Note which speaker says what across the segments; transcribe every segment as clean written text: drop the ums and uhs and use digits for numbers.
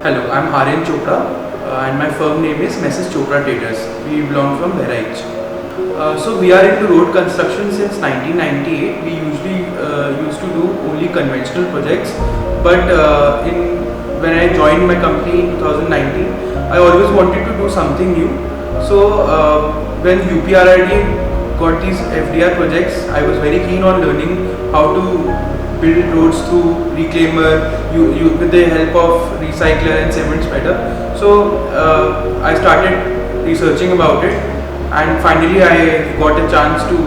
Speaker 1: Hello, I'm Aryan Chopra and my firm name is Mrs. Chopra Traders. We belong from Bahraich. So we are into road construction since 1998. We usually used to do only conventional projects, but when I joined my company in 2019, I always wanted to do something new. So when UPRID got these FDR projects, I was very keen on learning how to build roads through reclaimer with the help of recycler and cement spreader. So I started researching about it, and finally I got a chance to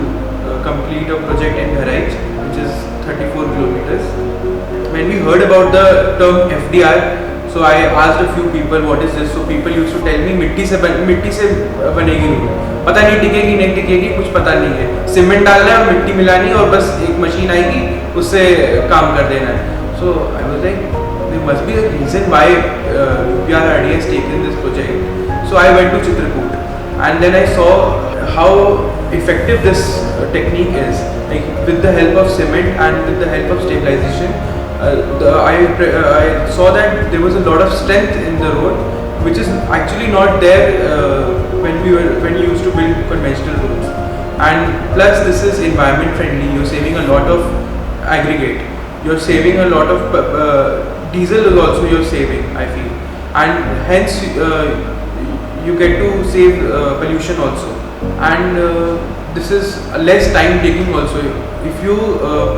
Speaker 1: complete a project in Bahraich, which is 34 kilometers. When we heard about the term FDR, so I asked a few people what is this. So people used to tell me मिट्टी से बनेगी road, पता नहीं टिकेगी नहीं टिकेगी, कुछ पता नहीं है, सीमेंट डालना है और मिट्टी मिलानी और बस एक मशीन आएगी उससे काम कर देना है. So I was like, there must be a reason why UPRID has taken this project. So I went to Chitrakoot and then I saw how effective this technique is. Like with the help of cement and with the help of stabilization, I saw that there was a lot of strength in the road, which is actually not there when you used to build conventional roads. And plus, this is environment friendly. You're saving a lot of aggregate. You're saving a lot of diesel is also you're saving, I feel, and hence you get to save pollution also. And this is less time taking also. If you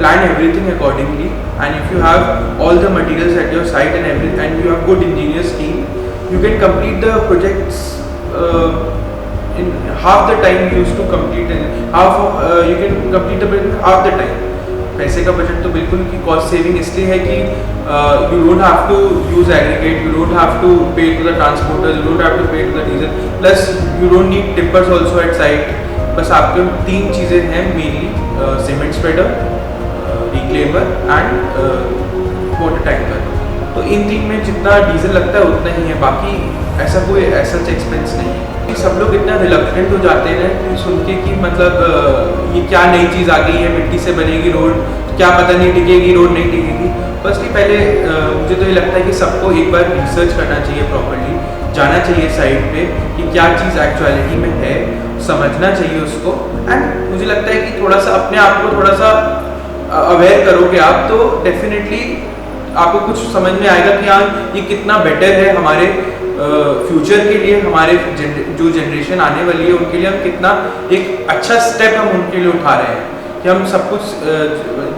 Speaker 1: plan everything accordingly, and if you have all the materials at your site and you have good engineers team, you can complete the projects in half the time you used to complete, and you can complete the project in half the time. पैसे का budget तो बिल्कुल की cost saving इसलिए है कि you don't have to use aggregate, you don't have to pay to the transporters, you don't have to pay to the diesel, plus you don't need tippers also at site. बस आपके तीन चीज़ें हैं mainly, cement spreader, reclaimer and water tanker. तो इन तीन में जितना डीजल लगता है उतना ही है, बाकी ऐसा कोई ऐसा एक्सपेंस नहीं है. सब लोग इतना रिलक्टेंट हो जाते हैं सुन के कि मतलब ये क्या नई चीज़ आ गई है, मिट्टी से बनेगी रोड, क्या पता नहीं टिकेगी रोड, नहीं टिकेगी. फर्स्टली पहले मुझे तो ये लगता है कि सबको एक बार रिसर्च करना चाहिए प्रॉपर्ली, जाना चाहिए साइट पे कि क्या चीज़ एक्चुअलिटी में है, समझना चाहिए उसको. एंड मुझे लगता है कि थोड़ा सा अपने आप को थोड़ा सा अवेयर करोगे आप, तो डेफिनेटली आपको कुछ समझ में आएगा कि हाँ ये कितना बेटर है हमारे फ्यूचर के लिए, हमारे जो जनरेशन आने वाली है उनके लिए हम कितना एक अच्छा स्टेप हम उनके लिए उठा रहे हैं कि हम सब कुछ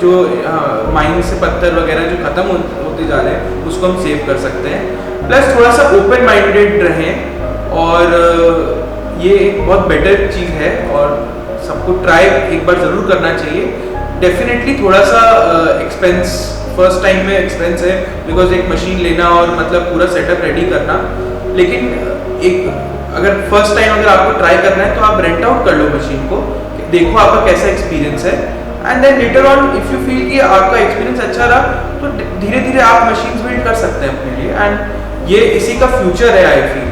Speaker 1: जो माइन से पत्थर वगैरह जो ख़त्म होते जा रहे हैं उसको हम सेव कर सकते हैं. प्लस थोड़ा सा ओपन माइंडेड रहें, और ये एक बहुत बेटर चीज़ है और सबको ट्राई एक बार ज़रूर करना चाहिए. डेफिनेटली थोड़ा सा एक्सपेंस फर्स्ट टाइम में एक्सपेंस है, बिकॉज एक मशीन लेना और मतलब पूरा सेटअप रेडी करना. लेकिन एक अगर फर्स्ट टाइम अगर आपको ट्राई करना है तो आप रेंट आउट कर लो मशीन को, देखो आपका कैसा एक्सपीरियंस है, and then later on if you feel कि आपका एक्सपीरियंस अच्छा रहा तो धीरे धीरे आप मशीन्स बिल्ड कर सकते हैं अपने लिए. एंड ये इसी का फ्यूचर है. I feel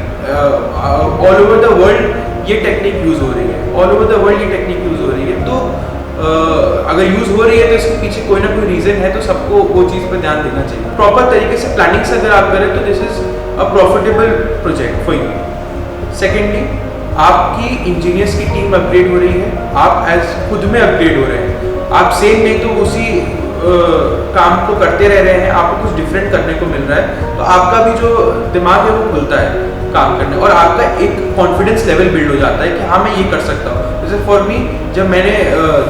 Speaker 1: all over the world ये टेक्निक यूज़ हो रही है, ऑल ओवर द वर्ल्ड ये टेक्निक यूज़ हो रही है. तो अगर यूज़ हो रही है तो इसके पीछे कोई ना कोई रीज़न है, तो सबको वो चीज़ पर ध्यान देना चाहिए. प्रॉपर तरीके से प्लानिंग से अगर आप करें तो this is a profitable project for you. Secondly, आपकी इंजीनियर्स की टीम अपग्रेड हो रही है, आप एज खुद में अपग्रेड हो रहे हैं. आप सेम नहीं तो उसी काम को करते रह रहे हैं, आपको कुछ डिफरेंट करने को मिल रहा है, तो आपका भी जो दिमाग है वो खुलता है काम करने, और आपका एक कॉन्फिडेंस लेवल बिल्ड हो जाता है कि हाँ मैं ये कर सकता हूँ. जैसे फॉर मी, जब मैंने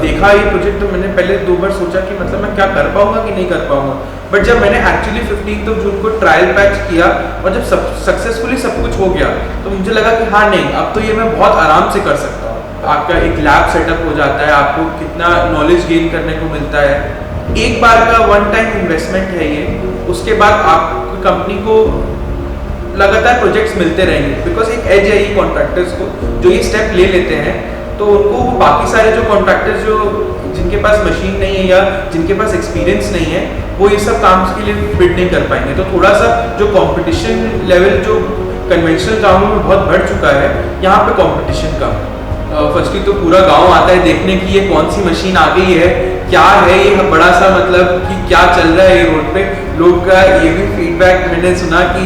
Speaker 1: देखा ये प्रोजेक्ट तो मैंने पहले 2 बार सोचा कि मतलब मैं क्या कर पाऊँगा कि नहीं कर पाऊँगा, बट जब मैंने एक्चुअली 15 जून को ट्रायल पैच किया और जब सक्सेसफुली सब कुछ हो गया तो मुझे लगा कि हाँ नहीं, अब तो ये मैं बहुत आराम से कर सकता हूँ. आपका एक लैब सेटअप हो जाता है, आपको कितना नॉलेज गेन करने को मिलता है. एक बार का वन टाइम इन्वेस्टमेंट है ये, उसके बाद आप कंपनी को लगातार प्रोजेक्ट्स मिलते रहेंगे, बिकॉज एक एज है ये कॉन्ट्रैक्टर्स को जो ये स्टेप ले लेते हैं, तो उनको वो बाकी सारे जो कॉन्ट्रैक्टर्स जो जिनके पास मशीन नहीं है या जिनके पास एक्सपीरियंस नहीं है वो ये सब काम के लिए फिट नहीं कर पाएंगे. तो थोड़ा सा जो कंपटीशन लेवल जो कन्वेंशनल कामों में बहुत बढ़ चुका है, यहाँ पे कंपटीशन कम. फर्स्टली तो पूरा गांव आता है देखने की ये कौन सी मशीन आ गई है, क्या है ये बड़ा सा, मतलब कि क्या चल रहा है ये रोड पे. लोग का ये भी फीडबैक मैंने सुना कि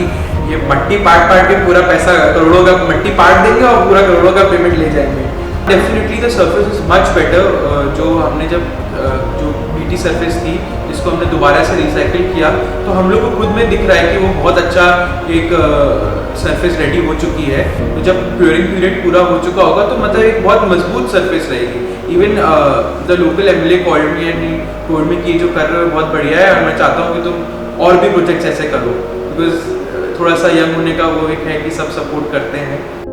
Speaker 1: ये मट्टी पाट के पूरा पैसा करोड़ों का मट्टी पाट देंगे और पूरा करोड़ों का पेमेंट ले जाएंगे। Definitely the surface is much better. जो हमने जब जो बीटी सरफेस थी जिसको हमने दोबारा से रिसाइकिल किया तो हम लोग को खुद में दिख रहा है कि वो बहुत अच्छा एक सरफेस रेडी हो चुकी है। तो जब क्यूरिंग पीरियड पूरा हो चुका होगा तो मतलब एक बहुत मजबूत सरफेस रहेगी। Even the local MLA called me and told me कि जो कर रहे हो बहुत बढ़िया है और मैं चाहता हूँ कि तुम और भी प्रोजेक्ट्स ऐसे करो, बिकॉज थोड़ा सा यंग होने का वो एक है कि सब सपोर्ट करते हैं।